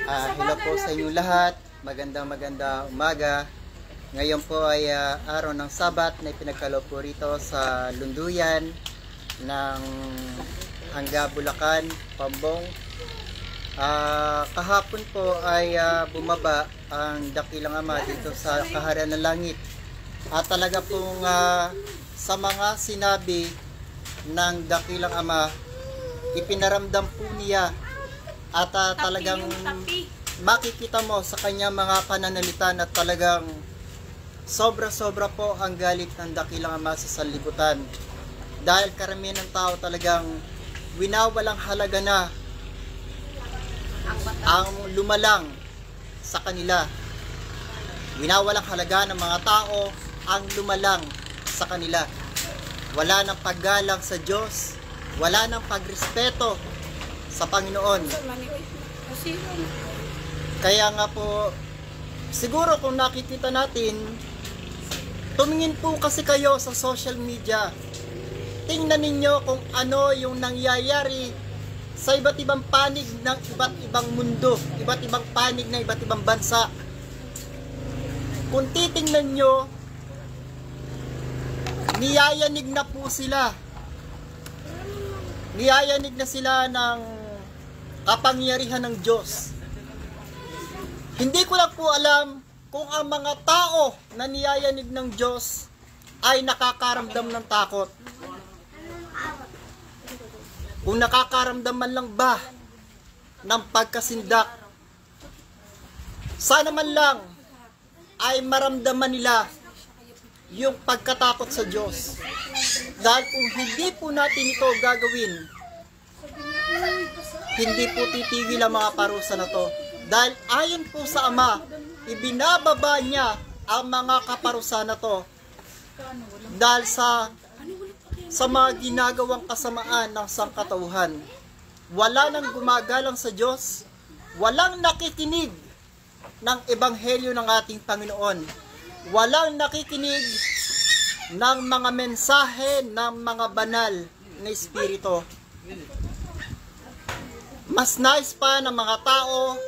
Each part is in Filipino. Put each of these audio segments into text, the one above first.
Hello po sa inyo lahat. Magandang umaga. Ngayon po ay araw ng Sabat na ipinagkaloob po rito sa Lunduyan ng Hangga, Bulacan, Pambong. Kahapon po ay bumaba ang dakilang Ama dito sa kaharian ng langit. At talaga pong sa mga sinabi ng dakilang Ama, ipinaramdam po niya at talagang makikita mo sa kanya mga pananalita na talagang sobra-sobra po ang galit ng dakilang Ama sa sanlibutan. Dahil karamihan ng tao talagang winawalang halaga na ang lumalang sa kanila. Winawalang halaga ng mga tao ang lumalang sa kanila. Wala nang paggalang sa Diyos, wala nang pagrespeto sa Panginoon. Kaya nga po, siguro kung nakikita natin, tumingin po kasi kayo sa social media. Tingnan ninyo kung ano yung nangyayari sa iba't ibang panig ng iba't ibang mundo, iba't ibang panig ng iba't ibang bansa. Kung titingnan nyo, niyayanig na po sila. Niyayanig na sila ng kapangyarihan ng Diyos. Hindi ko lang po alam kung ang mga tao na niyayanig ng Diyos ay nakakaramdam ng takot. Kung nakakaramdam man lang ba ng pagkasindak, sana man lang ay maramdaman nila yung pagkatakot sa Diyos. Dahil kung hindi po natin ito gagawin, hindi po titigil ang mga parusa na to. Dahil ayon po sa Ama, ibinababa niya ang mga kaparusa na to. Dahil sa mga ginagawang kasamaan ng sangkatauhan. Wala nang gumagalang sa Diyos, walang nakikinig ng ebanghelyo ng ating Panginoon. Walang nakikinig ng mga mensahe ng mga banal na espiritu. Mas nais pa ng mga tao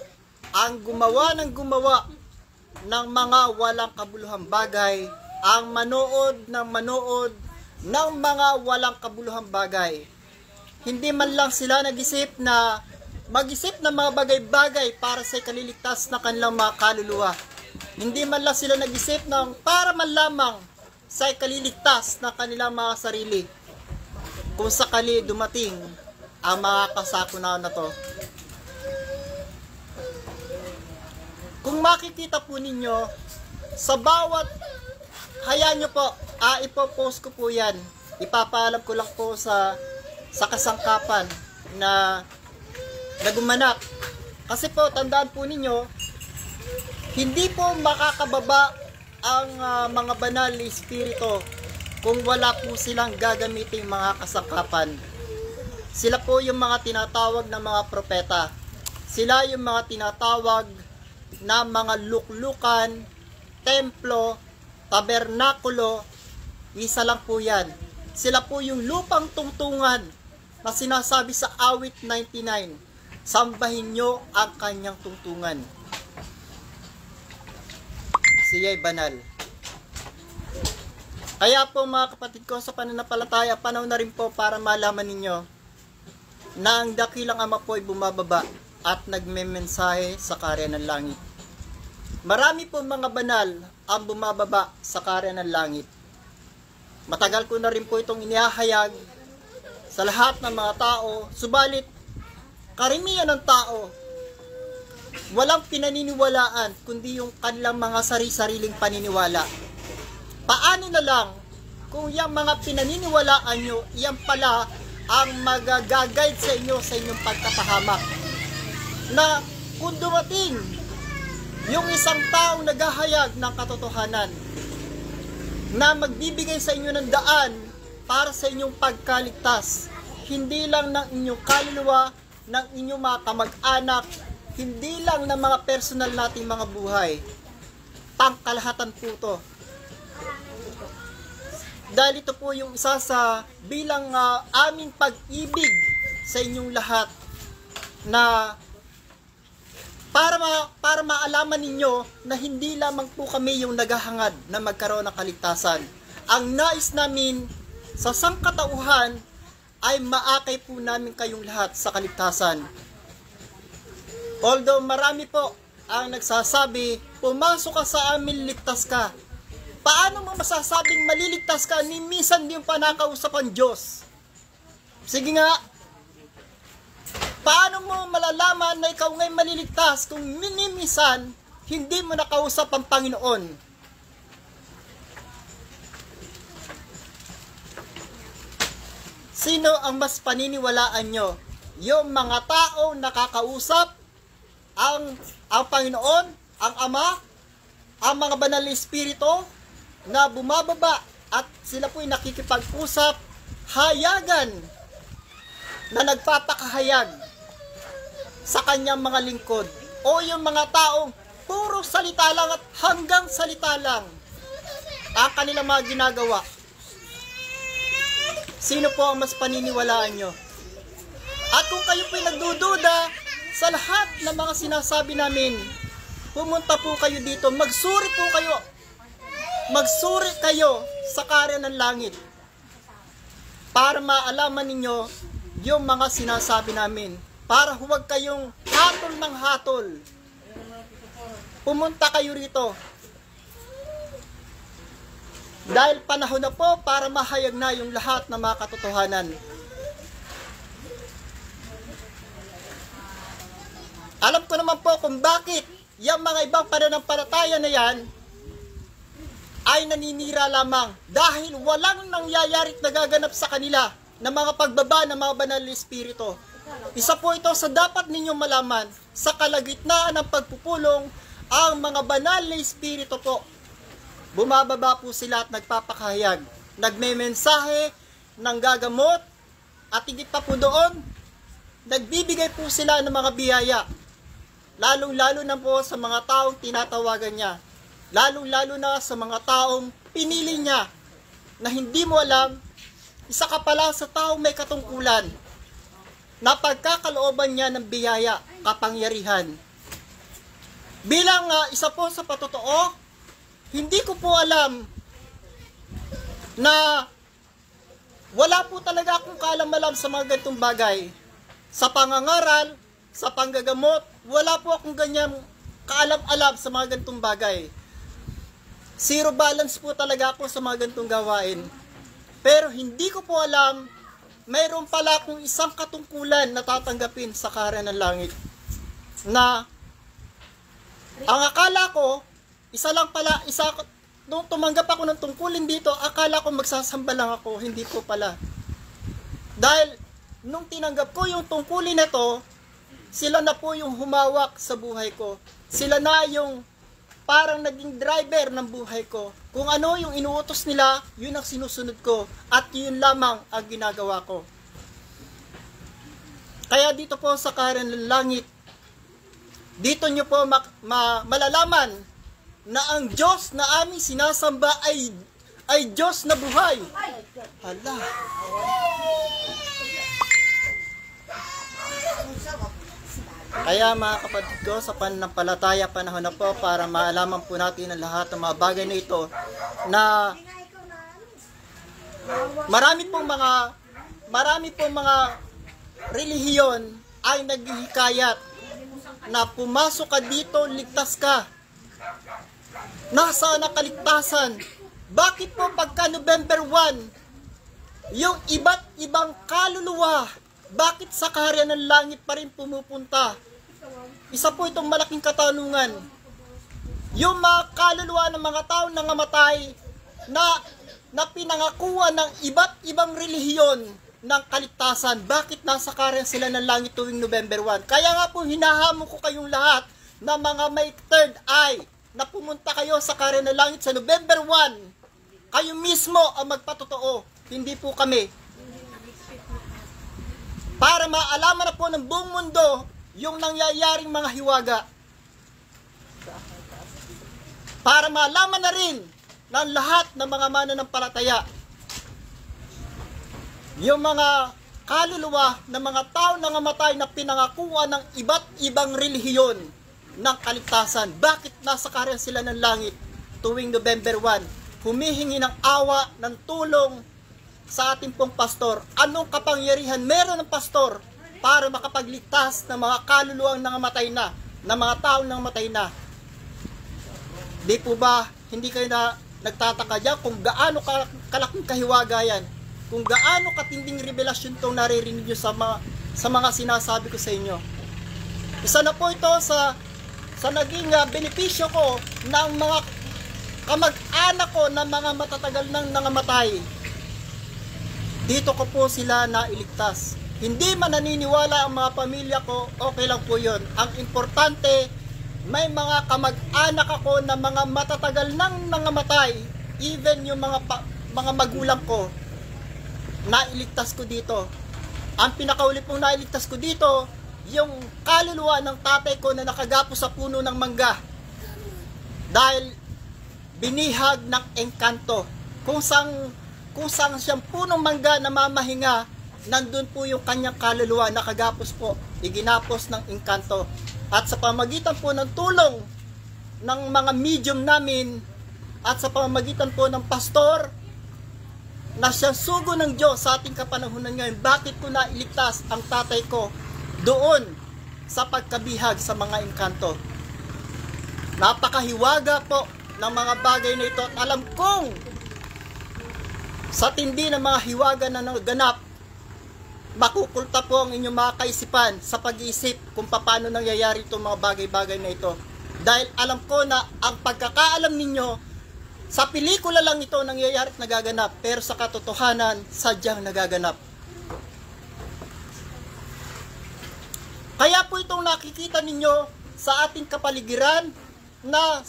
ang gumawa ng mga walang kabuluhang bagay, ang manood ng mga walang kabuluhang bagay. Hindi man lang sila nag-isip na mag-isip ng mga bagay-bagay para sa ikaliligtas na kanilang mga kaluluwa. Hindi man lang sila nag-isip ng para man lamang sa ikaliligtas na kanilang mga sarili. Kung sakali dumating ang mga kasakunahan na to. Kung makikita po ninyo, sa bawat, hayaan nyo po, ipopost ko po yan. Ipapaalam ko lang po sa kasangkapan na nagumanak. Kasi po, tandaan po ninyo, hindi po makakababa ang mga banal na espiritu kung wala po silang gagamiting mga kasangkapan. Sila po yung mga tinatawag na mga propeta. Sila yung mga tinatawag na mga luklukan, templo, tabernakulo. Isa lang po yan. Sila po yung lupang tungtungan na sinasabi sa awit 99. Sambahin nyo ang kanyang tungtungan. Siya'y banal. Kaya po mga kapatid ko sa pananampalataya, panahon na rin po para malaman ninyo na ang dakilang Ama po ay bumababa at nagmemensahe sa kaharian ng langit. Marami po mga banal ang bumababa sa kaharian ng langit. Matagal ko na rin po itong inihahayag sa lahat ng mga tao, subalit karamihan ng tao walang pinaniniwalaan kundi yung kanilang mga sari-sariling paniniwala. Paano na lang kung yung mga pinaniniwalaan nyo, yan pala ang magagaguide sa inyo sa inyong pagkapahamak. Na kung dumating yung isang taong naghahayag ng katotohanan na magbibigay sa inyo ng daan para sa inyong pagkaligtas, hindi lang ng inyong kaluluwa, ng inyong mga kamag-anak, hindi lang ng mga personal nating mga buhay, pangkalahatan po to. Dahil ito po yung isa sa bilang aming pag-ibig sa inyong lahat na para maalaman ninyo na hindi lamang po kami yung naghahangad na magkaroon ng kaligtasan. Ang nais namin sa sangkatauhan ay maakay po namin kayong lahat sa kaligtasan. Although marami po ang nagsasabi, pumasok ka sa amin, ligtas ka. Paano mo masasabing maliligtas ka ni minsan yung panakausap ang Diyos? Sige nga, paano mo malalaman na ikaw ngay maliligtas kung minimisan hindi mo nakausap ang Panginoon? Sino ang mas paniniwalaan nyo? Yung mga tao nakakausap ang Panginoon, ang Ama, ang mga banal na Espiritu na bumababa at sila po'y nakikipag-usap, hayagan na nagpapakahayag sa kanyang mga lingkod, o yung mga taong puro salita lang at hanggang salita lang ang kanilang mga ginagawa? Sino po ang mas paniniwalaan nyo? At kung kayo po'y nagdududa sa lahat ng mga sinasabi namin, pumunta po kayo dito, magsuri po kayo. Magsuri kayo sa Kaharian ng Langit para maalaman ninyo yung mga sinasabi namin. Para huwag kayong hatol ng hatol. Pumunta kayo rito. Dahil panahon na po para mahayag na yung lahat ng mga katotohanan. Alam ko naman po kung bakit yung mga ibang pananampalataya na yan ay naninira lamang dahil walang nangyayari at nagaganap sa kanila na mga pagbaba ng mga banal na Espiritu. Isa po ito sa dapat ninyong malaman, sa kalagitnaan ng pagpupulong, ang mga banal na Espiritu po, bumababa po sila at nagpapakahayag, nagmemensahe, nanggagamot, at higit pa po doon, nagbibigay po sila ng mga biyaya, lalong-lalo na po sa mga taong tinatawagan niya, lalong-lalo na sa mga taong pinili niya, na hindi mo alam, isa ka pala sa taong may katungkulan, na pagkakalooban niya ng biyaya, kapangyarihan. Bilang isa po sa patotoo, hindi ko po alam na wala po talaga akong kaalam-alam sa mga ganitong bagay. Sa pangangaral, sa panggagamot, wala po akong ganyan kaalam-alam sa mga ganitong bagay. Zero balance po talaga ako sa mga ganitong gawain. Pero hindi ko po alam, mayroon pala akong isang katungkulan na tatanggapin sa Kaharian ng Langit. Na ang akala ko, nung tumanggap ako ng tungkulin dito, akala ko magsasamba lang ako, hindi po pala. Dahil nung tinanggap ko yung tungkulin na to, sila na po yung humawak sa buhay ko. Sila na yung parang naging driver ng buhay ko. Kung ano yung inuutos nila, yun ang sinusunod ko. At yun lamang ang ginagawa ko. Kaya dito po sa Kaharian ng Langit, dito nyo po malalaman na ang Diyos na aming sinasamba ay Diyos na buhay. Hala. Kaya mga kapatid ko, sa pananampalataya, panahon na po para maalaman po natin ang lahat ng mga bagay na ito, na marami pong mga relihiyon ay naghihikayat na pumasok ka dito, ligtas ka. Nasaan ang kaligtasan? Bakit po pagka November 1, yung iba't ibang kaluluwa, bakit sa Kaharian ng Langit pa rin pumupunta? Isa po itong malaking katanungan. Yung mga kaluluwa ng mga tao na namatay na pinangakuan ng iba't ibang relihiyon ng kaligtasan, bakit nasa Kaharian sila ng Langit tuwing November 1? Kaya nga po hinahamon ko kayong lahat na mga may third eye na pumunta kayo sa Kaharian ng Langit sa November 1. Kayo mismo ang magpatotoo, hindi po kami. Para maalaman na po ng buong mundo yung nangyayaring mga hiwaga. Para malaman na rin ng lahat ng mga mananampalataya yung mga kaluluwa ng mga tao na namatay na pinangakuan ng iba't ibang relihiyon ng kaligtasan. Bakit nasa kaharian sila ng langit tuwing November 1? Humihingi ng awa, ng tulong sa ating pong pastor. Anong kapangyarihan meron ng pastor para makapagligtas ng mga kaluluwang nangamatay na, ng mga taong nangamatay na? Di po ba, hindi kayo na nagtataka dyan kung gaano kalaking kahiwaga yan? Kung gaano katinding revelasyon itong naririnig nyo sa mga sinasabi ko sa inyo. Isa na po ito sa naging benepisyo ko ng mga kamag-anak ko na mga matatagal nang nangamatay. Dito ko po sila nailigtas. Hindi man naniniwala ang mga pamilya ko, okay lang po yun. Ang importante, may mga kamag-anak ako na mga matatagal nang nangamatay. Even yung mga magulang ko, nailigtas ko dito. Ang pinakauli pong nailigtas ko dito, yung kaluluwa ng tatay ko na nakagapo sa puno ng mangga. Dahil binihag ng engkanto. Kung sang siyang punong mangga na mamahinga, nandun po yung kanyang kaluluwa, nakagapos po, iginapos ng engkanto. At sa pamamagitan po ng tulong ng mga medium namin, at sa pamamagitan po ng pastor, na siyang sugo ng Diyos sa ating kapanahunan ngayon, bakit ko nailigtas ang tatay ko doon sa pagkabihag sa mga engkanto? Napakahiwaga po ng mga bagay na ito, at alam kong sa tindi ng mga hiwaga na naganap, makukulta po ang inyong mga kaisipan sa pag-iisip kung paano nangyayari itong mga bagay-bagay na ito. Dahil alam ko na ang pagkakaalam ninyo, sa pelikula lang ito nangyayari at nagaganap, pero sa katotohanan, sadyang nagaganap. Kaya po itong nakikita ninyo sa ating kapaligiran, na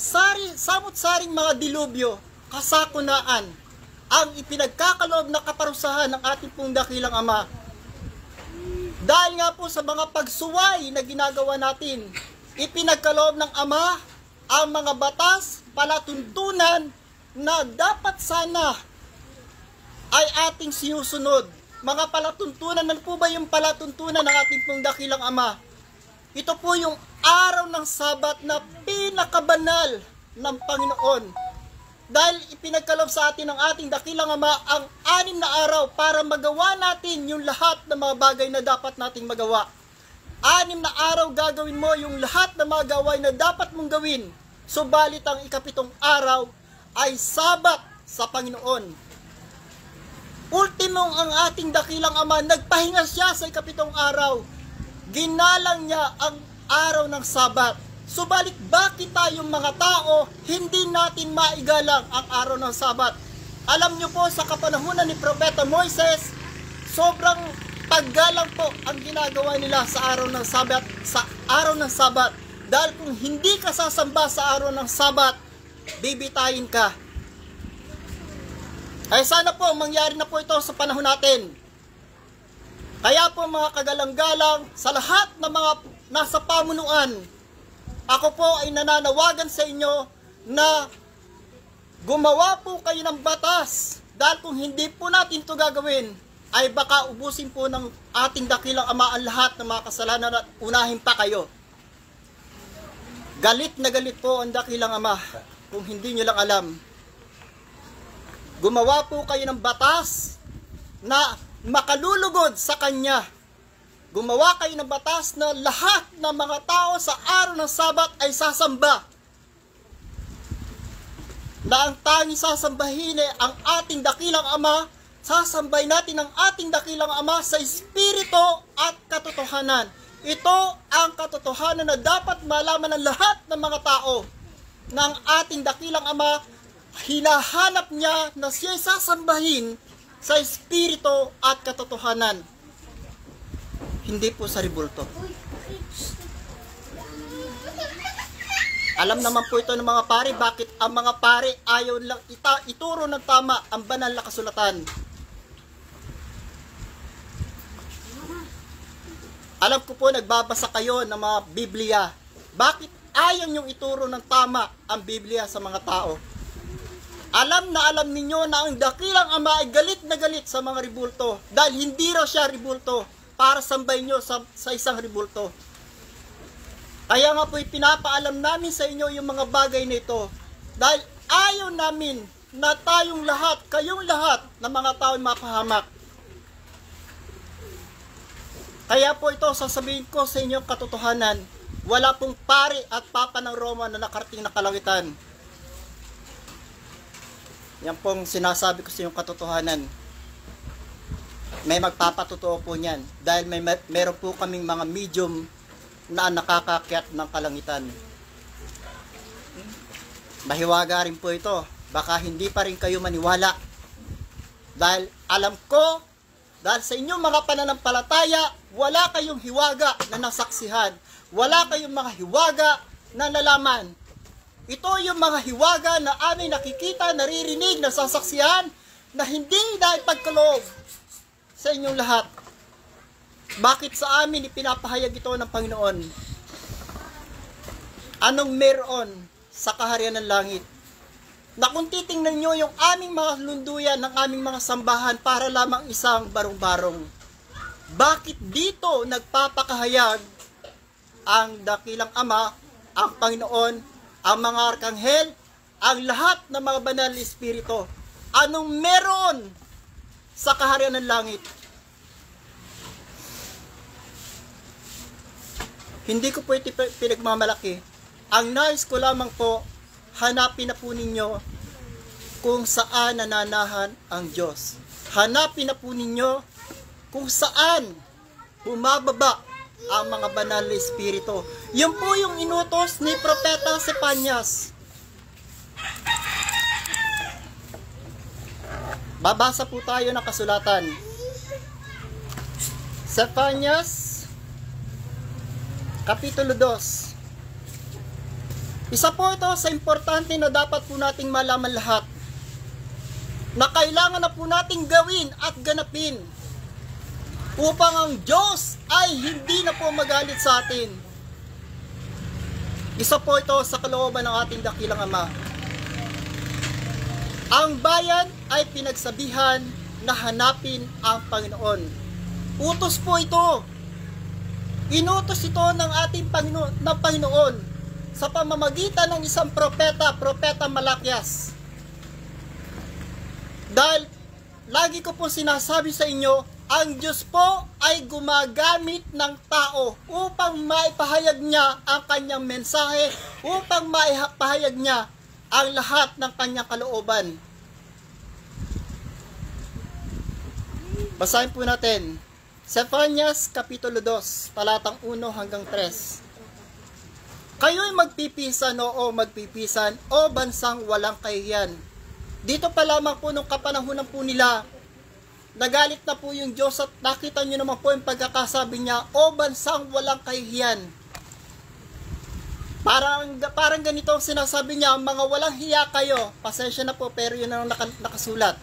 samot-saring mga dilubyo, kasakunaan, ang ipinagkakaloob na kaparusahan ng ating pong dakilang Ama. Dahil nga po sa mga pagsuway na ginagawa natin, ipinagkaloob ng Ama ang mga batas, palatuntunan na dapat sana ay ating sinusunod. Mga palatuntunan, ano po ba yung palatuntunan ng ating pong dakilang Ama? Ito po yung araw ng Sabat na pinakabanal ng Panginoon. Dahil ipinagkaloob sa atin ng ating dakilang Ama ang 6 na araw para magawa natin yung lahat ng mga bagay na dapat nating magawa. 6 na araw gagawin mo yung lahat ng mga gawain na dapat mong gawin. Subalit ang ika-7 araw ay Sabat sa Panginoon. Ultimong ang ating dakilang Ama, nagpahinga siya sa ika-7 araw. Ginalang niya ang araw ng Sabat. Subalit bakit tayong mga tao hindi natin maigalang ang araw ng Sabat? Alam niyo po, sa kapanahunan ni Propeta Moises, sobrang paggalang po ang ginagawa nila sa araw ng Sabat, dahil kung hindi ka sasamba sa araw ng Sabat, bibitayin ka. Ay sana po mangyari na po ito sa panahon natin. Kaya po mga kagalang-galang, sa lahat ng mga nasa pamunuan, ako po ay nananawagan sa inyo na gumawa po kayo ng batas. Dahil kung hindi po natin ito gagawin, ay baka ubusin po ng ating dakilang Ama ang lahat ng mga kasalanan at unahin pa kayo. Galit na galit po ang dakilang Ama, kung hindi nyo lang alam. Gumawa po kayo ng batas na makalulugod sa Kanya. Gumawa kayo ng batas na lahat ng mga tao sa araw ng Sabat ay sasamba. Na ang tanging sasambahin ay ang ating dakilang Ama. Sasambay natin ang ating dakilang Ama sa Espiritu at katotohanan. Ito ang katotohanan na dapat malaman ng lahat ng mga tao. Na ang ating dakilang Ama, hinahanap niya na siya'y sasambahin sa Espiritu at katotohanan. Hindi po sa ribulto. Alam naman po ito ng mga pare, bakit ang mga pare ayaw lang ituro ng tama ang banal na kasulatan. Alam ko po, nagbabasa kayo ng mga Biblia. Bakit ayaw niyong ituro ng tama ang Biblia sa mga tao? Alam na alam ninyo na ang dakilang Ama ay galit na galit sa mga ribulto. Dahil hindi raw siya ribulto para sambay nyo sa isang ribulto. Kaya nga po pinapaalam namin sa inyo yung mga bagay na ito. Dahil ayaw namin na tayong lahat, kayong lahat na mga tao mapahamak. Kaya po ito, sasabihin ko sa inyo katotohanan, wala pong pari at papa ng Roma na nakarating na kalangitan. Yan pong sinasabi ko sa inyo katotohanan. May magpapatotoo po niyan. Dahil meron po kaming mga medium na nakakakyat ng kalangitan. Mahiwaga rin po ito. Baka hindi pa rin kayo maniwala. Dahil alam ko, dahil sa inyong mga pananampalataya, wala kayong hiwaga na nasaksihan. Wala kayong mga hiwaga na nalaman. Ito yung mga hiwaga na aming nakikita, naririnig, nasasaksihan, na hindi dahil pagkaloob sa inyong lahat. Bakit sa amin ipinapahayag ito ng Panginoon? Anong meron sa kaharian ng langit? Na kung titingnan nyo yung aming mga lunduyan ng aming mga sambahan para lamang isang barong-barong. Bakit dito nagpapakahayag ang dakilang Ama, ang Panginoon, ang mga arkanghel, ang lahat ng mga banal na espiritu? Anong meron sa kaharian ng langit? Hindi ko po ito pinagmamalaki. Ang nais ko lamang po, hanapin na po ninyo kung saan nananahan ang Diyos. Hanapin na po ninyo kung saan bumababa ang mga banal na espiritu. Yun po yung inutos ni Propeta Sefanyas. Babasa po tayo ng kasulatan. Sefanyas Kapitulo 2. Isa po ito sa importante na dapat po nating malaman lahat, na kailangan na po nating gawin at ganapin upang ang Diyos ay hindi na po magalit sa atin. Isa po ito sa kalooban ng ating dakilang Ama. Ang bayan ay pinagsabihan na hanapin ang Panginoon. Utos po ito. Inutos ito ng ating Panginoon sa pamamagitan ng isang propeta Malakias. Dahil lagi ko po sinasabi sa inyo, ang Diyos po ay gumagamit ng tao upang maipahayag niya ang kanyang mensahe, upang maipahayag niya ang lahat ng kanyang kalooban. Basahin po natin. Sefanyas Kapitulo 2, talatang 1 hanggang 3. Kayo'y magpipisan o magpipisan o bansang walang kahihiyan. Dito pa lamang po nung kapanahunan po nila, nagalit na po yung Diyos at nakita nyo naman po yung pagkakasabi niya, o bansang walang kahihiyan. Parang ganito ang sinasabi niya, mga walang hiya kayo. Pasensya na po, pero yun ang nakasulat.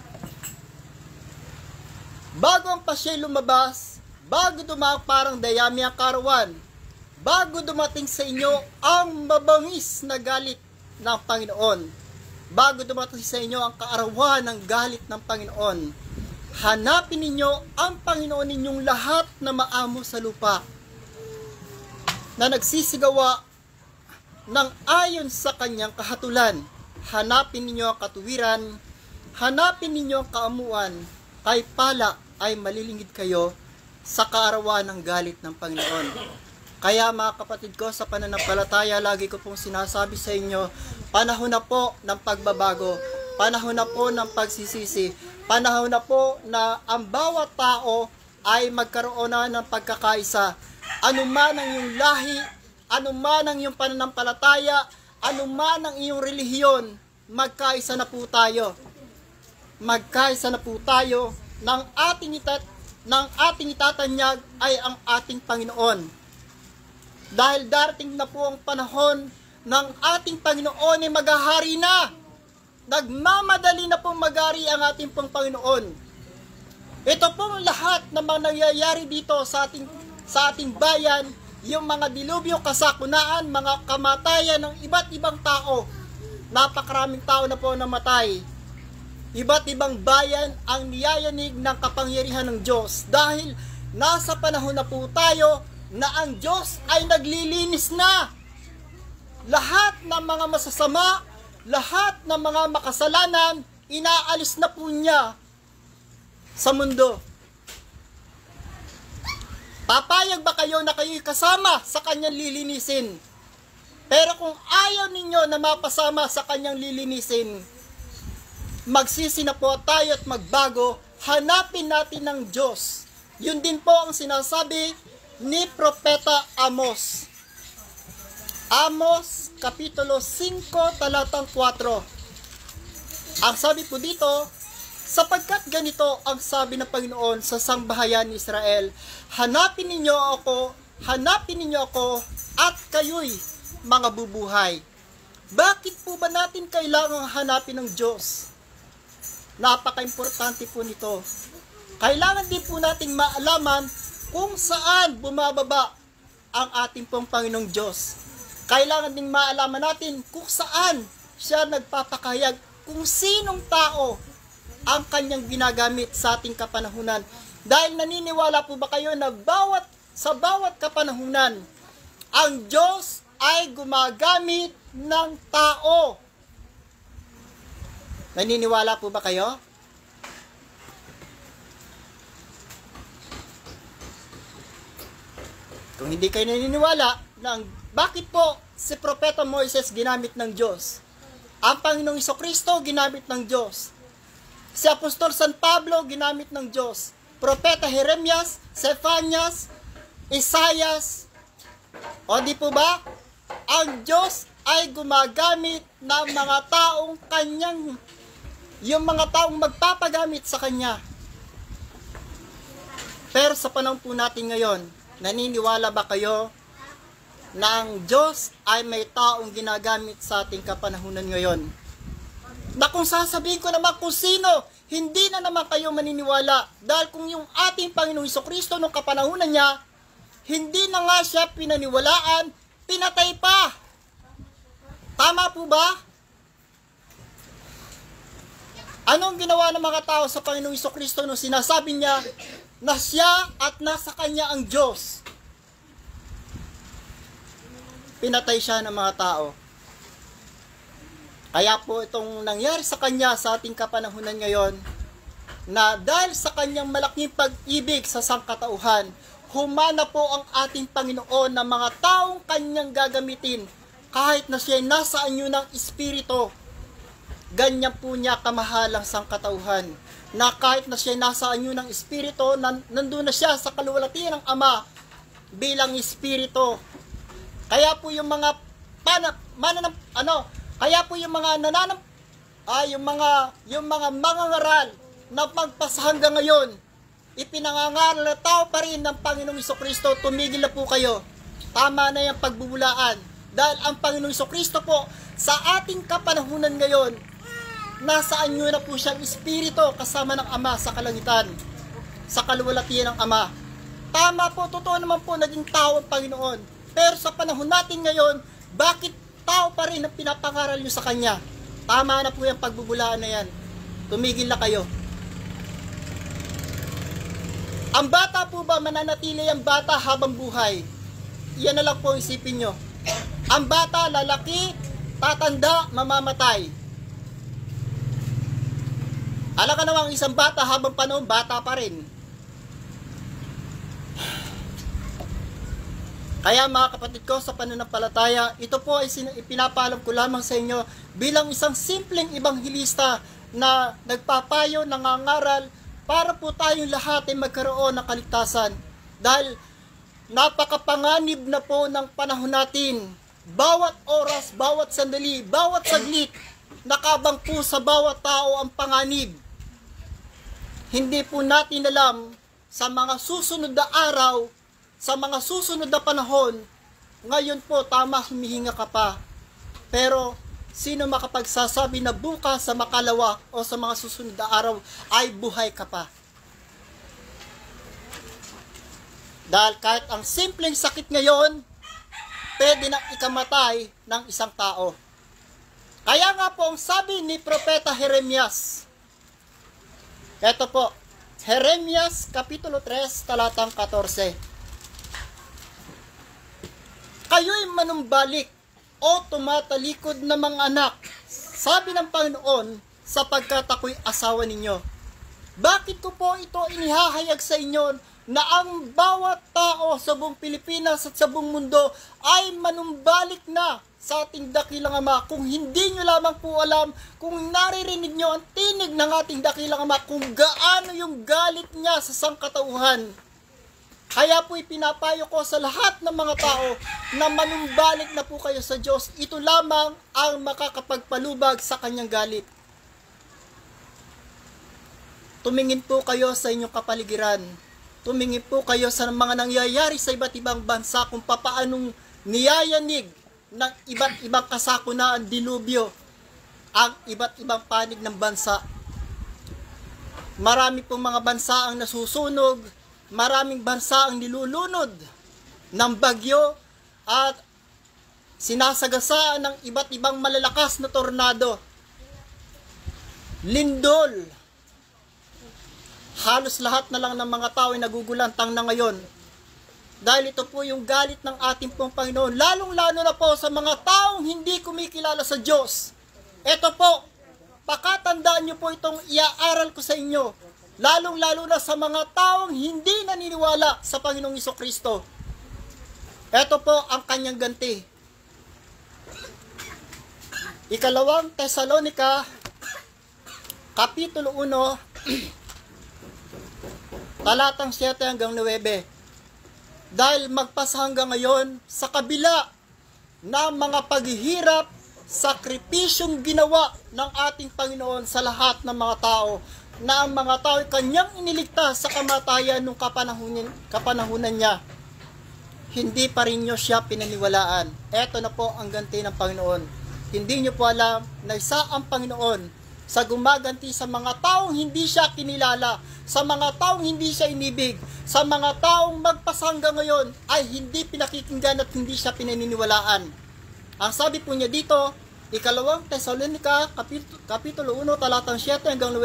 Bago ang pasya'y lumabas, bago dumaan parang dayami ang karawan, bago dumating sa inyo ang mabangis na galit ng Panginoon, bago dumating sa inyo ang kaarawan ng galit ng Panginoon, hanapin ninyo ang Panginoon ninyong lahat na maamo sa lupa, na nagsisigawa ng ayon sa kanyang kahatulan. Hanapin ninyo ang katuwiran, hanapin ninyo ang kaamuan, kay pala ay malilingid kayo sa kaarawan ng galit ng Panginoon. Kaya mga kapatid ko, sa pananampalataya, lagi ko pong sinasabi sa inyo, panahon na po ng pagbabago, panahon na po ng pagsisisi, panahon na po na ang bawat tao ay magkaroon na ng pagkakaisa. Anuman ang iyong lahi, anuman ang iyong pananampalataya, anuman ang iyong relihiyon, magkaisa na po tayo. Magkaisa na po tayo ng ating itatanyag ay ang ating Panginoon. Dahil darating na po ang panahon ng ating Panginoon ay maghahari na. Nagmamadali na pong maghari ang ating pong Panginoon. Ito pong lahat na mga nangyayari dito sa ating bayan, yung mga dilubyo, kasakunaan, mga kamatayan ng iba't ibang tao. Napakaraming tao na po namatay. Iba't ibang bayan ang niyayanig ng kapangyarihan ng Diyos dahil nasa panahon na po tayo na ang Diyos ay naglilinis na lahat ng mga masasama, lahat ng mga makasalanan, inaalis na po niya sa mundo. Papayag ba kayo na kayo'y kasama sa kanyang lilinisin? Pero kung ayaw ninyo na mapasama sa kanyang lilinisin, magsisi na po tayo at magbago, hanapin natin ng Diyos. Yun din po ang sinasabi ni Propeta Amos. Amos, Kapitulo 5, talatang 4. Ang sabi po dito, sapagkat ganito ang sabi ng Panginoon sa sangbahayan ni Israel, hanapin ninyo ako at kayo'y mga bubuhay. Bakit po ba natin kailangang hanapin ng Diyos? Napaka-importante po nito. Kailangan din po nating maalaman kung saan bumababa ang ating pong Panginoong Diyos. Kailangan din maalaman natin kung saan siya nagpapakahayag, kung sinong tao ang kanyang ginagamit sa ating kapanahunan. Dahil naniniwala po ba kayo na sa bawat kapanahunan, ang Diyos ay gumagamit ng tao? Naniniwala po ba kayo? Kung hindi kayo naniniwala, bakit po si Propeta Moises ginamit ng Diyos? Ang Panginoong Jesucristo ginamit ng Diyos. Si Apostol San Pablo ginamit ng Diyos. Propeta Jeremias, Zephanias, Isaias. O di po ba? Ang Diyos ay gumagamit ng mga taong yung mga taong magpapagamit sa Kanya. Pero sa panahon po natin ngayon, naniniwala ba kayo na ang Diyos ay may taong ginagamit sa ating kapanahunan ngayon? Na kung sasabihin ko naman kung sino, hindi na naman kayo maniniwala. Dahil kung yung ating Panginoong Jesucristo nung kapanahunan niya, hindi na nga siya pinaniwalaan, pinatay pa. Tama po ba? Anong ginawa ng mga tao sa Panginoong Jesucristo nung sinasabi niya na siya at nasa Kanya ang Diyos? Pinatay siya ng mga tao. Kaya po itong nangyari sa Kanya sa ating kapanahunan ngayon, na dahil sa Kanyang malaking pag-ibig sa sangkatauhan, humana po ang ating Panginoon ng mga taong Kanyang gagamitin kahit na siya nasa anyo ng Espiritu. Ganyan po niya kamahalang sangkatauhan, na kahit na siya nasa anyo ng Espiritu, nandun na siya sa kaluwalhatian ng Ama bilang Espiritu. Kaya po yung mga kaya po yung mga yung mga mangangaral na pagpasa hanggang ngayon, ipinangangaral na tao pa rin ng Panginoong Jesucristo, tumigil na po kayo. Tama na yung pagbubulaan. Dahil ang Panginoong Jesucristo po, sa ating kapanahunan ngayon, nasaan nyo na po siyang Espiritu kasama ng Ama sa kalangitan, sa kaluwalhatian ng Ama. Tama po, totoo naman po, naging tao ang Panginoon. Pero sa panahon natin ngayon, bakit tao pa rin ang pinapangaral nyo sa Kanya? Tama na po yung pagbubulaan na yan. Tumigil na kayo. Ang bata po ba, mananatili ang bata habang buhay? Yan na lang po isipin nyo. Ang bata, lalaki, tatanda, mamamatay. Alam ka namang isang bata habang panahon, bata pa rin. Kaya mga kapatid ko sa pananampalataya, ito po ay ipinapaalam ko lamang sa inyo bilang isang simpleng ibanghilista na nagpapayo, nangangaral para po tayong lahat ay magkaroon ng kaligtasan. Dahil napakapanganib na po ng panahon natin. Bawat oras, bawat sandali, bawat saglit, nakabang po sa bawat tao ang panganib. Hindi po natin alam sa mga susunod na araw, sa mga susunod na panahon. Ngayon po, tama, humihinga ka pa. Pero, sino makapagsasabi na bukas sa makalawa o sa mga susunod na araw ay buhay ka pa? Dahil kahit ang simpleng sakit ngayon, pwede na ikamatay ng isang tao. Kaya nga po, ang sabi ni Propeta Jeremias, ito po, Jeremias Kapitulo 3, talatang 14. Kayo'y manumbalik o tumatalikod na mga anak, sabi ng Panginoon, sapagkat ako'y asawa ninyo. Bakit ko po ito inihahayag sa inyo na ang bawat tao sa buong Pilipinas at sa buong mundo ay manumbalik na sa ating dakilang Ama? Kung hindi nyo lamang po alam, kung naririnig nyo ang tinig ng ating dakilang Ama, kung gaano yung galit niya sa sangkatauhan. Kaya po ipinapayo ko sa lahat ng mga tao na manumbalik na po kayo sa Diyos. Ito lamang ang makakapagpalubag sa kanyang galit. Tumingin po kayo sa inyong kapaligiran. Tumingin po kayo sa mga nangyayari sa iba't ibang bansa kung papaanong niyayanig ng iba't ibang kasakunaan, dilubyo, ang iba't ibang panig ng bansa. Marami pong mga bansa ang nasusunog, maraming bansa ang nilulunod ng bagyo at sinasagasaan ng iba't ibang malalakas na tornado, lindol. Halos lahat na lang ng mga tao ay nagugulantang na ngayon. Dahil ito po yung galit ng ating pong Panginoon, lalong-lalo na po sa mga taong hindi kumikilala sa Diyos. Ito po, pakatandaan nyo po itong iaaral ko sa inyo, lalong-lalo na sa mga taong hindi naniniwala sa Panginoong Jesucristo. Ito po ang kanyang ganti. Ikalawang Tesalonica, Kapitulo 1, talatang 7 hanggang 9. Dahil magpasa hanggang ngayon, sa kabila ng mga paghihirap, sakripisyong ginawa ng ating Panginoon sa lahat ng mga tao, na ang mga tao ay kanyang iniligtas sa kamatayan nung kapanahunan niya, hindi pa rin nyo siya pinaniwalaan. Eto na po ang ganti ng Panginoon. Hindi nyo po alam na isa ang Panginoon sa gumaganti sa mga taong hindi siya kinilala, sa mga taong hindi siya inibig, sa mga taong magpasangga ngayon ay hindi pinakikinggan at hindi siya pinaniniwalaan. Ang sabi po niya dito, ikalawang Tesalonica, Kapitulo 1, talatang 7 hanggang 9.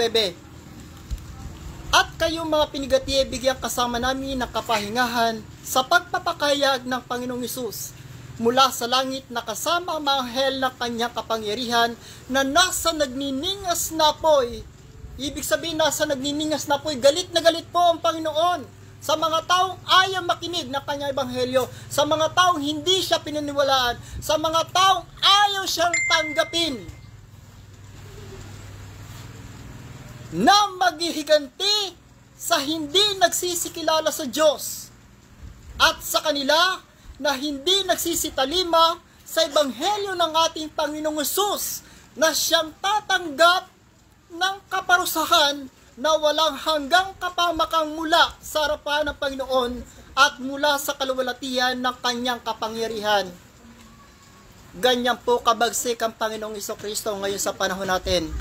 At kayong mga pinigati, bigyan kasama namin ng kapahingahan sa pagpapakayag ng Panginoong Hesus mula sa langit na kasama ang mga anghel ng kanyang kapangyarihan na nasa nagniningas na apoy. Ibig sabihin, nasa nagniningas na apoy, galit na galit po ang Panginoon sa mga taong ayaw makinig ng kanyang ebanghelyo, sa mga taong hindi siya pinaniwalaan, sa mga taong ayaw siyang tanggapin, na maghihiganti sa hindi nagsisikilala sa Diyos at sa kanila na hindi nagsisitalima sa ebanghelyo ng ating Panginoong Hesus, na siyang tatanggap ng kaparusahan na walang hanggang kapamakang mula sa harapan ng Panginoon at mula sa kaluwalhatian ng kanyang kapangyarihan. Ganyan po kabagsik ang Panginoong Jesucristo ngayon sa panahon natin.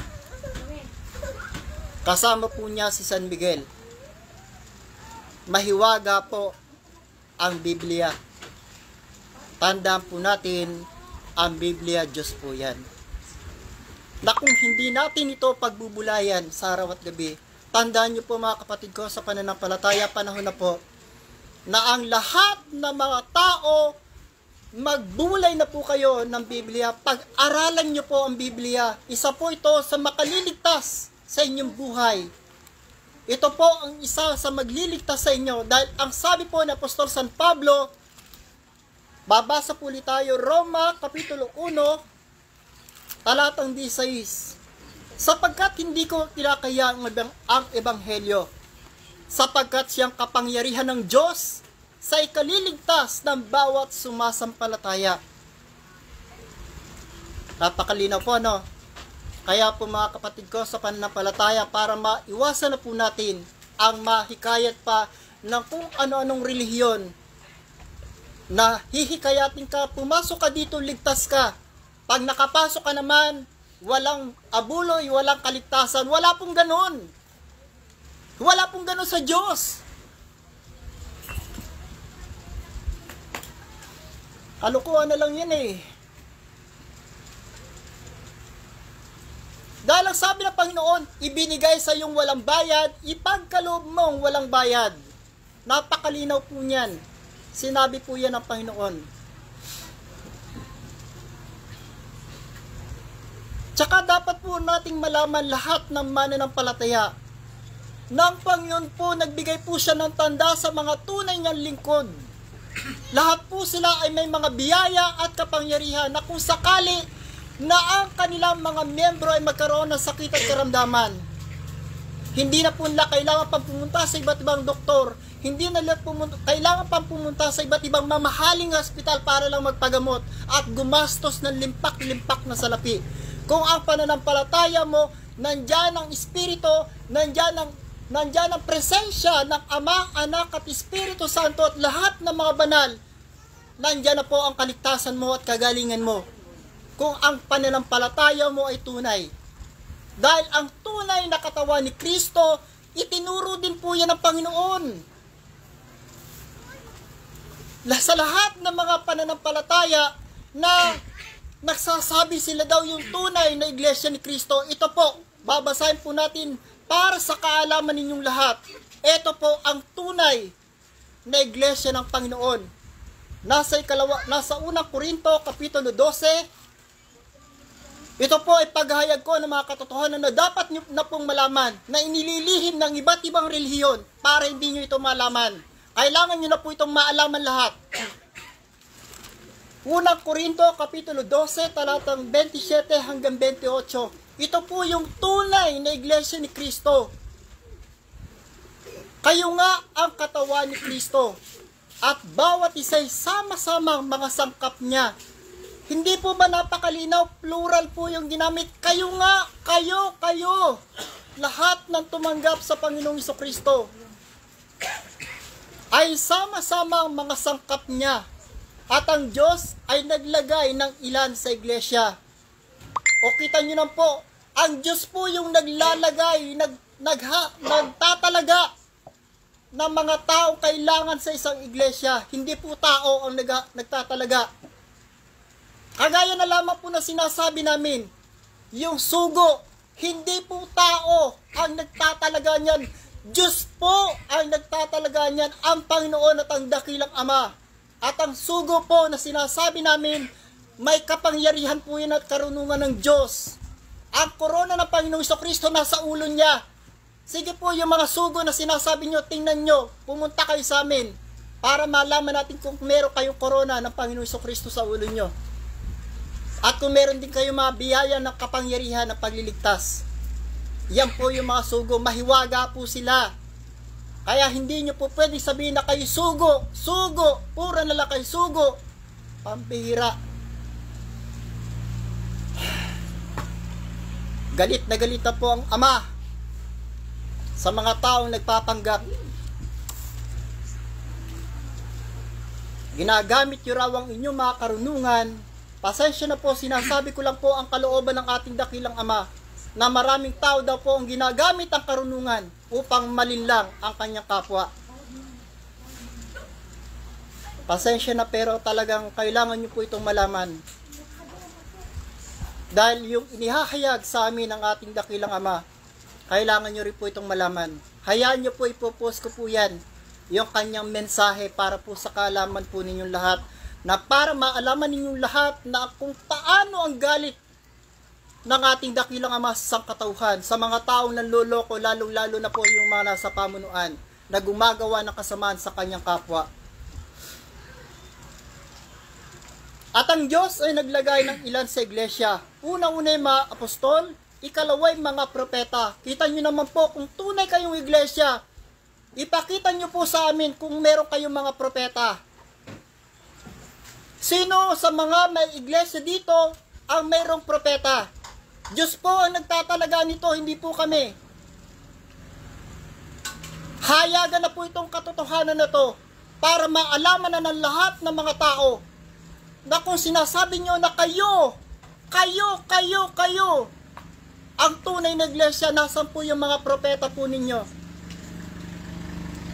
Kasama po niya si San Miguel. Mahiwaga po ang Biblia. Tandaan po natin, ang Biblia, Diyos po yan. Na kung hindi natin ito pagbubulayan sa araw at gabi, tandaan niyo po mga kapatid ko sa pananampalataya, panahon na po, na ang lahat ng mga tao, magbulay na po kayo ng Biblia, pag-aralan niyo po ang Biblia. Isa po ito sa makaliligtas sa inyong buhay. Ito po ang isa sa magliligtas sa inyo, dahil ang sabi po ni Apostol San Pablo, babasa po ulit tayo, Roma, Kapitulo 1, talatang 16. Sapagkat hindi ko tinakaya ang ebanghelyo, sapagkat siyang kapangyarihan ng Diyos sa ikaliligtas ng bawat sumasampalataya. Napakalinaw po, no? Kaya po mga kapatid ko sa pananampalataya, para maiwasan na po natin ang mahikayat pa ng kung ano-anong relihiyon na hihikayatin ka, pumasok ka dito, ligtas ka. Pag nakapasok ka naman, walang abuloy, walang kaligtasan. Wala pong ganon. Wala pong ganon sa Diyos. Kalukuhan na lang yan eh. Dahil ang sabi ng Panginoon, ibinigay sa iyong walang bayad, ipagkaloob mong walang bayad. Napakalinaw po niyan. Sinabi po yan ng Panginoon. Tsaka dapat po nating malaman lahat ng mananampalataya na ang Panginoon po nagbigay po siya ng tanda sa mga tunay niyang lingkod. Lahat po sila ay may mga biyaya at kapangyarihan na kung sakali na ang kanilang mga miyembro ay magkaroon ng sakit at karamdaman, hindi na po nila kailangan pang pumunta sa iba't ibang doktor, hindi na nila kailangan pang pumunta sa iba't ibang mamahaling hospital para lang magpagamot at gumastos ng limpak-limpak na salapi. Kung ang pananampalataya mo, nandyan ang Espiritu, nandyan ang presensya ng Ama, Anak at Espiritu Santo at lahat ng mga banal, nandyan na po ang kaligtasan mo at kagalingan mo. Kung ang pananampalataya mo ay tunay. Dahil ang tunay na katawan ni Kristo, itinuro din po yan ng Panginoon. Sa lahat ng mga pananampalataya na nagsasabi sila daw yung tunay na iglesia ni Kristo, ito po, babasahin po natin para sa kaalaman ninyong lahat. Ito po ang tunay na iglesia ng Panginoon. Nasa unang Korinto, Kapitulo 12, ito po ay paghahayag ko ng mga katotohanan na dapat nyo na pong malaman na inililihim ng iba't ibang relihiyon para hindi nyo ito malaman. Kailangan nyo na po itong maalaman lahat. Unang Korinto, Kapitulo 12, talatang 27 hanggang 28. Ito po yung tunay na iglesia ni Kristo. Kayo nga ang katawan ni Kristo at bawat isa'y sama-samang mga sangkap niya. Hindi po ba napakalinaw? Plural po yung ginamit. Kayo nga, kayo. Lahat ng tumanggap sa Panginoong Jesucristo ay sama-samang mga sangkap niya. At ang Diyos ay naglagay ng ilan sa iglesia. O kita nyo na po, ang Diyos po yung naglalagay, nagtatalaga ng mga taong kailangan sa isang iglesia. Hindi po tao ang nagtatalaga. Kagaya na lamang po na sinasabi namin, yung sugo, hindi po tao ang nagtatalaga niyan. Diyos po ang nagtatalaga niyan, ang Panginoon at ang dakilang Ama. At ang sugo po na sinasabi namin, may kapangyarihan po yan at karunungan ng Diyos. Ang korona ng Panginoong Jesucristo nasa ulo niya. Sige po yung mga sugo na sinasabi nyo, tingnan nyo, pumunta kayo sa amin para malaman natin kung meron kayong korona ng Panginoong Jesucristo sa ulo nyo. At kung meron din kayong mga biyaya ng kapangyarihan ng pagliligtas. Yan po yung mga sugo, mahiwaga po sila. Kaya hindi nyo po pwede sabihin na kayo sugo, pura na lang kayo sugo. Pambihira. Galit na galit na po ang Ama sa mga taong nagpapanggap. Ginagamit nyo raw ang inyong mga karunungan. Pasensya na po, sinasabi ko lang po ang kalooban ng ating dakilang Ama na maraming tao daw po ang ginagamit ang karunungan upang malinlang ang kanyang kapwa. Pasensya na pero talagang kailangan nyo po itong malaman. Dahil yung inihahayag sa amin ng ating dakilang Ama, kailangan nyo rin po itong malaman. Hayaan nyo po, ipopost ko po yan, yung kanyang mensahe para po sa kaalaman po ninyong lahat, na para maalaman ninyong lahat na kung paano ang galit ng ating dakilang Ama sa sangkatauhan, sa mga taong nanloloko, lalong-lalo na po yung mga nasa pamunuan, na gumagawa ng kasamaan sa kanyang kapwa. At ang Diyos ay naglagay ng ilan sa iglesia. Una-una yung mga apostol, ikalaway mga propeta. Kita nyo naman po kung tunay kayong iglesia. Ipakita nyo po sa amin kung meron kayong mga propeta. Sino sa mga may iglesia dito ang mayroong propeta? Diyos po ang nagtatalaga nito, hindi po kami. Hayagan na po itong katotohanan na to para maalaman na ng lahat ng mga tao na kung sinasabi nyo na kayo, ang tunay na iglesia, nasan po yung mga propeta po ninyo?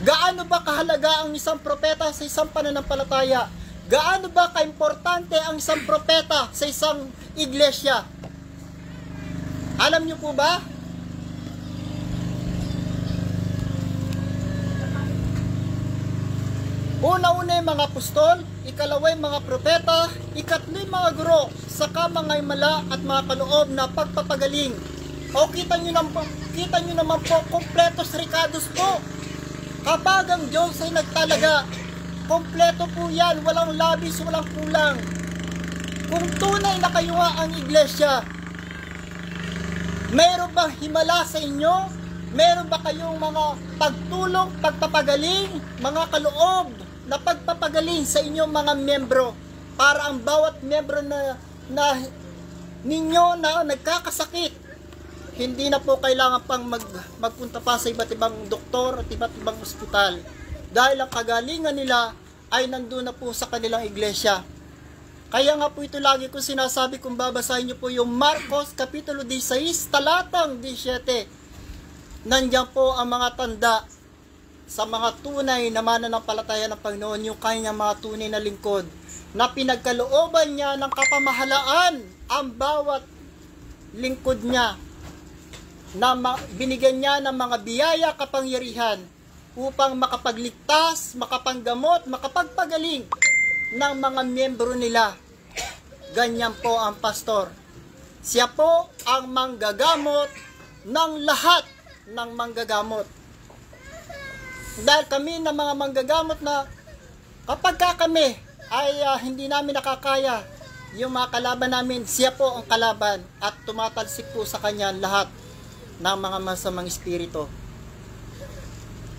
Gaano ba kahalaga ang isang propeta sa isang pananampalataya? Gaano ba kaimportante ang isang propeta sa isang iglesia? Alam nyo po ba? Una-una yung mga apostol, ikalawa yung mga propeta, ikatlo yung mga guro, saka mga himala at mga kaloob na pagpapagaling. O kita nyo naman po, kompletos ricados po. Kapag ang Diyos ay nagtalaga, kompleto po yan, walang labis, walang kulang. Kung tunay na kayo nga ang iglesia, mayroon bang himala sa inyo? Meron ba kayong mga pagtulong, pagpapagaling, mga kaloob na pagpapagaling sa inyong mga membro para ang bawat membro na ninyo na nagkakasakit, hindi na po kailangan pang magpunta pa sa iba't ibang doktor at iba't ibang ospital dahil ang kagalingan nila ay nandun na po sa kanilang iglesia. Kaya nga po ito lagi ko sinasabi kung babasahin nyo po yung Marcos Kapitulo 16 talatang 17. Nandiyan po ang mga tanda sa mga tunay na mananampalataya ng Panginoon, yung kanyang mga tunay na lingkod, na pinagkalooban niya ng kapamahalaan ang bawat lingkod niya, na binigyan niya ng mga biyaya, kapangyarihan upang makapagligtas, makapanggamot, makapagpagaling ng mga miyembro nila. Ganyan po ang pastor. Siya po ang manggagamot ng lahat ng manggagamot. Dahil kami na mga manggagamot na kapag kami ay hindi namin nakakaya yung mga kalaban namin, siya po ang kalaban at tumatalsik po sa kanya lahat ng mga masamang espiritu.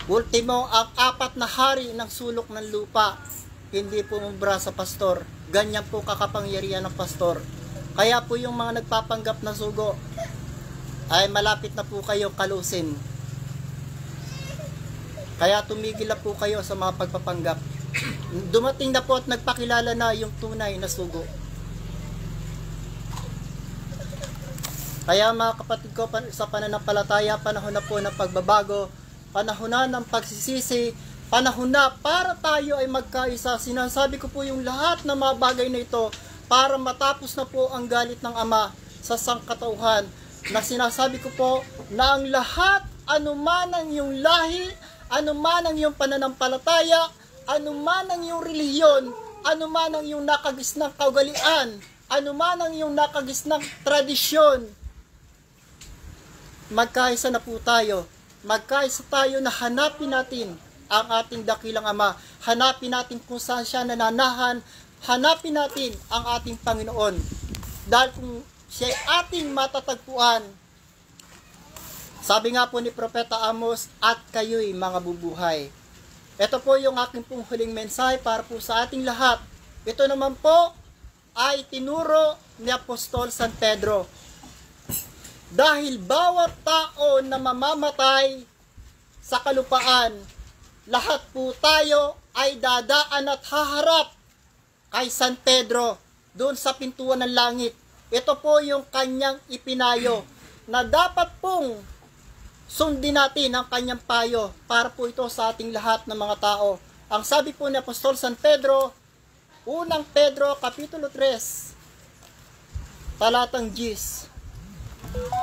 Ultimo, ang 4 na hari ng sulok ng lupa, hindi po umbra sa pastor. Ganyan po kakapangyarihan ng pastor. Kaya po yung mga nagpapanggap na sugo ay malapit na po kayong kalusin. Kaya tumigil na po kayo sa mga pagpapanggap. Dumating na po at nagpakilala na yung tunay na sugo. Kaya mga kapatid ko, sa pananampalataya, panahon na po ng pagbabago, panahon na ng pagsisisi, panahon na para tayo ay magkaisa. Sinasabi ko po yung lahat ng mga bagay na ito para matapos na po ang galit ng Ama sa sangkatauhan. Na sinasabi ko po na ang lahat, anuman ang iyong lahi, anuman ang iyong pananampalataya, anuman ang iyong relihiyon, anuman ang iyong nakagisnang kaugalian, anuman ang iyong nakagisnang tradisyon, magkaisa na po tayo. Magkaisa tayo na hanapin natin ang ating dakilang Ama. Hanapin natin kung saan siya nananahan. Hanapin natin ang ating Panginoon. Dahil kung siya ay ating matatagpuan, sabi nga po ni Propeta Amos, at kayo'y mga bubuhay. Ito po yung aking pong huling mensahe para po sa ating lahat. Ito naman po ay tinuro ni Apostol San Pedro. Dahil bawat tao na mamamatay sa kalupaan, lahat po tayo ay dadaan at haharap kay San Pedro doon sa pintuan ng langit. Ito po yung kanyang ipinayo na dapat pong sundin natin ang kanyang payo para po ito sa ating lahat ng mga tao. Ang sabi po ni Apostol San Pedro, unang Pedro Kapitulo 3, talatang 10.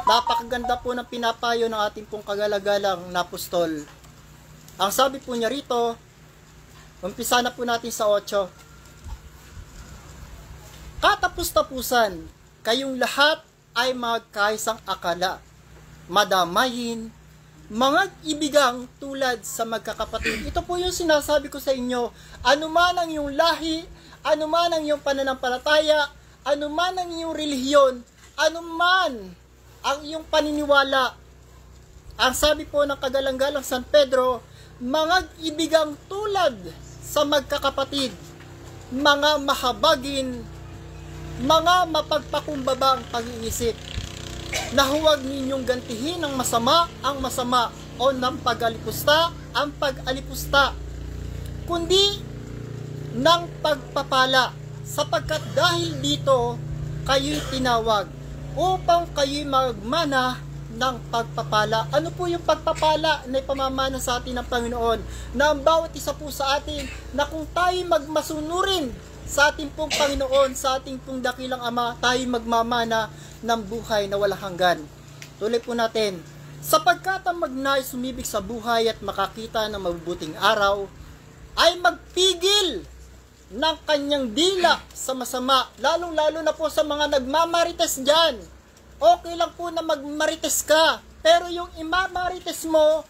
Napakaganda po ng pinapayo ng ating pong kagalagalang na apostol. Ang sabi po niya rito, umpisa na po natin sa 8. Katapus-tapusan, kayong lahat ay magkaisang akala, madamayin, mga ibigang tulad sa magkakapatid. Ito po yung sinasabi ko sa inyo, anuman ang iyong lahi, anuman ang iyong pananampalataya, anuman ang iyong relihiyon, anuman ang iyong paniniwala. Ang sabi po ng kagalang-galang San Pedro, mga ibigang tulad sa magkakapatid, mga mahabagin, mga mapagpakumbabang pag-iisip, na huwag ninyong gantihin ng masama ang masama o ng pag-alipusta ang pag-alipusta, kundi ng pagpapala, sapagkat dahil dito kayo'y tinawag upang kayo'y magmana ng pagpapala. Ano po yung pagpapala na ipamamana sa atin ng Panginoon? Na ang bawat isa po sa atin, na kung tayo magmasunurin sa ating pong Panginoon, sa ating pong dakilang Ama, tayo magmamana ng buhay na walang hanggan. Tuloy po natin, sapagkat ang magnais sumibig sa buhay at makakita ng mabubuting araw, ay magpigil ng kanyang dila sa masama. Lalong-lalo na po sa mga nagmamarites dyan. Okay lang po na magmarites ka, pero yung imamarites mo,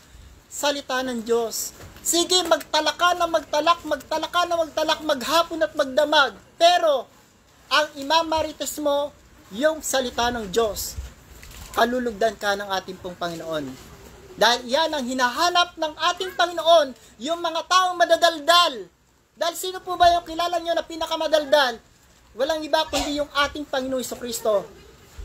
salita ng Diyos. Sige, magtalak ka na magtalak, maghapon at magdamag. Pero, ang imamarites mo, yung salita ng Diyos. Kalulugdan ka ng ating pong Panginoon. Dahil yan ang hinahanap ng ating Panginoon, yung mga taong madadaldal. Dahil sino po ba yung kilala nyo na pinakamadaldal? Walang iba kundi yung ating Panginoon Jesucristo.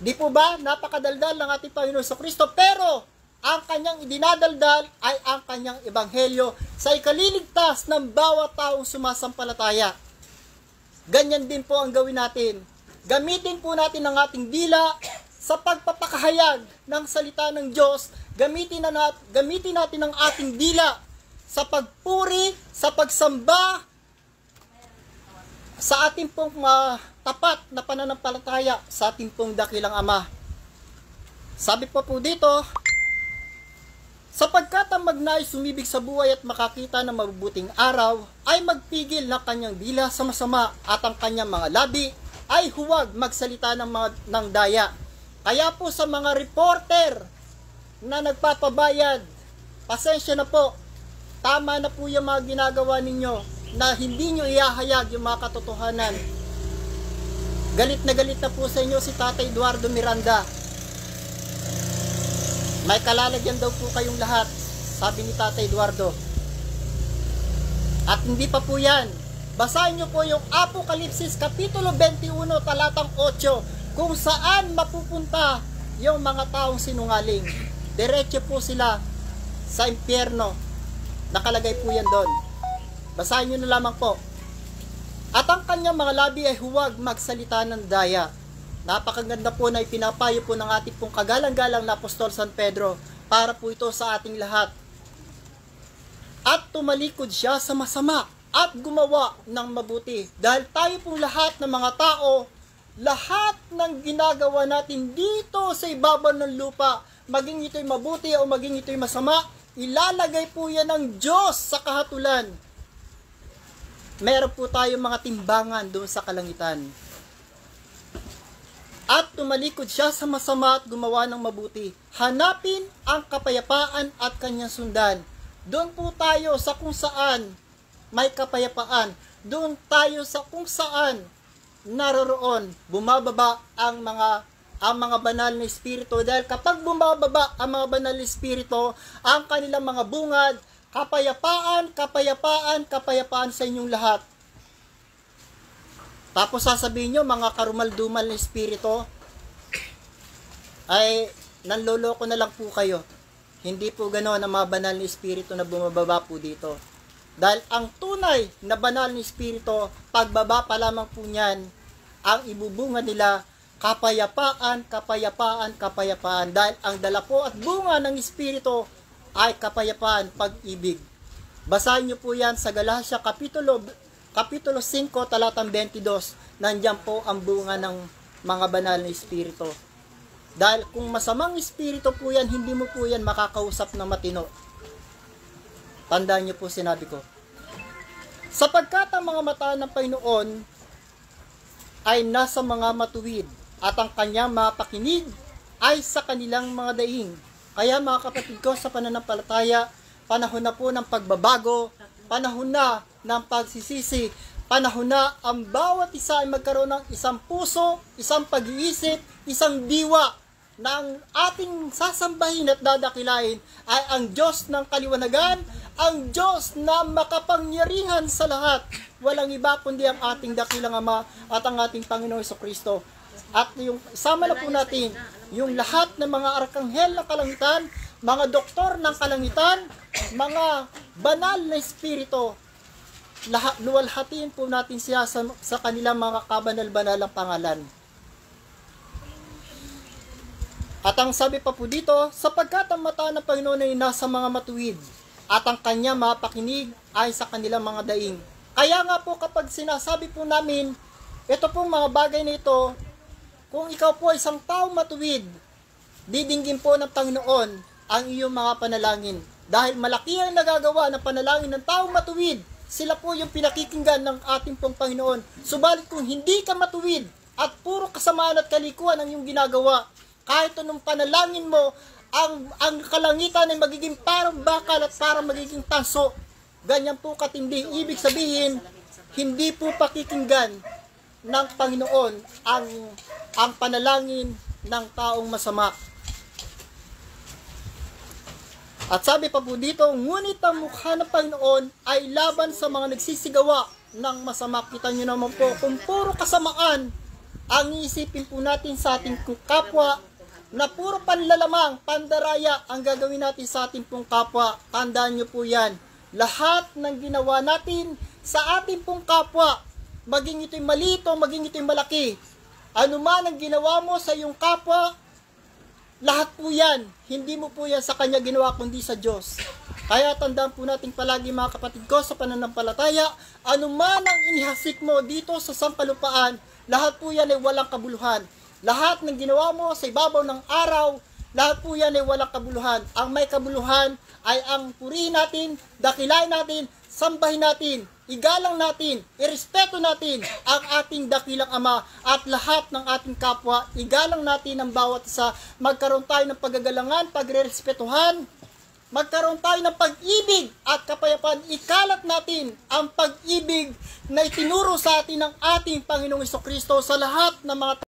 Di po ba napakadaldal ng ating Panginoon Jesucristo? Pero ang kanyang idinadaldal ay ang kanyang ebanghelyo sa ikaliligtas ng bawat taong sumasampalataya. Ganyan din po ang gawin natin. Gamitin po natin ang ating dila sa pagpapakahayag ng salita ng Diyos. Gamitin natin ang ating dila sa pagpuri, sa pagsamba, sa ating pong tapat na pananampalataya sa ating pong dakilang Ama. Sabi po dito, sapagkat ang magnais sumibig sa buhay at makakita ng mabubuting araw, ay magpigil ng kanyang dila sa masama at ang kanyang mga labi ay huwag magsalita ng daya. Kaya po sa mga reporter na nagpapabayad, pasensya na po, tama na po yung mga ginagawa ninyo na hindi nyo iahayag yung mga katotohanan. Galit na po sa inyo si Tatay Eduardo Miranda. May kalalagyan daw po kayong lahat, sabi ni Tatay Eduardo. At hindi pa po yan. Basahin nyo po yung Apokalipsis Kapitulo 21 talatang 8 kung saan mapupunta yung mga taong sinungaling. Diretso po sila sa impyerno. Nakalagay po yan doon. Basahin nyo na lamang po. At ang kanyang mga labi ay huwag magsalita ng daya. Napakaganda po na ipinapayo po ng ating pong kagalang-galang na Apostol San Pedro para po ito sa ating lahat. At tumalikod siya sa masama at gumawa ng mabuti. Dahil tayo pong lahat ng mga tao, lahat ng ginagawa natin dito sa ibabaw ng lupa, maging ito'y mabuti o maging ito'y masama, ilalagay po yan ng Diyos sa kahatulan. Meron po tayong mga timbangan doon sa kalangitan. At tumalikod siya sa masama at gumawa ng mabuti. Hanapin ang kapayapaan at kanyang sundan. Doon po tayo sa kung saan may kapayapaan. Doon tayo sa kung saan naroroon, bumababa ang mga banal na espiritu. Dahil kapag bumababa ang mga banal na espiritu, ang kanilang mga bungad, kapayapaan, kapayapaan, kapayapaan sa inyong lahat. Tapos sasabihin nyo, mga karumal-dumal na espiritu, ay nanloloko na lang po kayo. Hindi po gano'n ang mga banal na espiritu na bumababa po dito. Dahil ang tunay na banal na espiritu, pagbaba pa lamang po niyan, ang ibubunga nila, kapayapaan, kapayapaan, kapayapaan. Dahil ang dala po at bunga ng espiritu ay kapayapaan, pag-ibig. Basahin nyo po yan sa Galatia Kapitulo 5, talatang 22. Nandiyan po ang bunga ng mga banal na espiritu. Dahil kung masamang espiritu po yan, hindi mo po yan makakausap na matino. Tandaan nyo po sinabi ko. Sapagkat ang mga mata ng Panginoon ay nasa mga matuwid at ang kanyang mga pakinig ay sa kanilang mga daing. Kaya mga kapatid ko sa pananampalataya, panahon na po ng pagbabago, panahon na ng pagsisisi, panahon na ang bawat isa ay magkaroon ng isang puso, isang pag-iisip, isang diwa na ang ating sasambahin at dadakilain ay ang Diyos ng kaliwanagan, ang Diyos na makapangyarihan sa lahat. Walang iba kundi ang ating dakilang Ama at ang ating Panginoong Jesucristo. At yung isama na po natin yung lahat ng mga arkanghel ng kalangitan, mga doktor ng kalangitan, mga banal na espiritu, luwalhatiin po natin siya sa kanilang mga kabanal-banalang pangalan. At ang sabi pa po dito, sapagkat ang mata ng Panginoon ay nasa mga matuwid, at ang kanya mga pakinig ay sa kanilang mga daing. Kaya nga po kapag sinasabi po namin, ito pong mga bagay na ito, kung ikaw po ay isang taong matuwid, didinggin po ng Panginoon ang iyong mga panalangin. Dahil malaki ang nagagawa ng panalangin ng taong matuwid sila po yung pinakikinggan ng ating pong Panginoon. Subalit kung hindi ka matuwid at puro kasamaan at kalikuan ang iyong ginagawa, kahit anong panalangin mo, ang kalangitan ay magiging parang bakal at parang magiging tanso. Ganyan po katindi. Ibig sabihin, hindi po pakikinggan ng Panginoon ang panalangin ng taong masama. At sabi pa po dito, ngunit ang mukha ng Panginoon ay laban sa mga nagsisigawa ng masama. Kita nyo naman po, kung puro kasamaan ang iisipin po natin sa ating kapwa, na puro panlalamang, pandaraya ang gagawin natin sa ating pong kapwa, tandaan nyo po yan. Lahat ng ginawa natin sa ating pong kapwa, maging ito'y malito, maging ito'y malaki, anuman ang ginawa mo sa iyong kapwa, lahat po yan, hindi mo po yan sa Kanya ginawa kundi sa Diyos. Kaya tandaan po natin palagi mga kapatid ko sa pananampalataya, anuman ang inihasik mo dito sa sampalupaan, lahat po yan ay walang kabuluhan. Lahat ng ginawa mo sa ibabaw ng araw, lahat po yan ay walang kabuluhan. Ang may kabuluhan ay ang purihin natin, dakilain natin, sambahin natin, igalang natin, irespeto natin ang ating dakilang Ama at lahat ng ating kapwa. Igalang natin ang bawat isa. Magkaroon tayo ng pagagalangan, pagrerespetuhan. Magkaroon tayo ng pag-ibig at kapayapaan. Ikalat natin ang pag-ibig na itinuro sa atin ng ating Panginoong Hesukristo sa lahat ng mga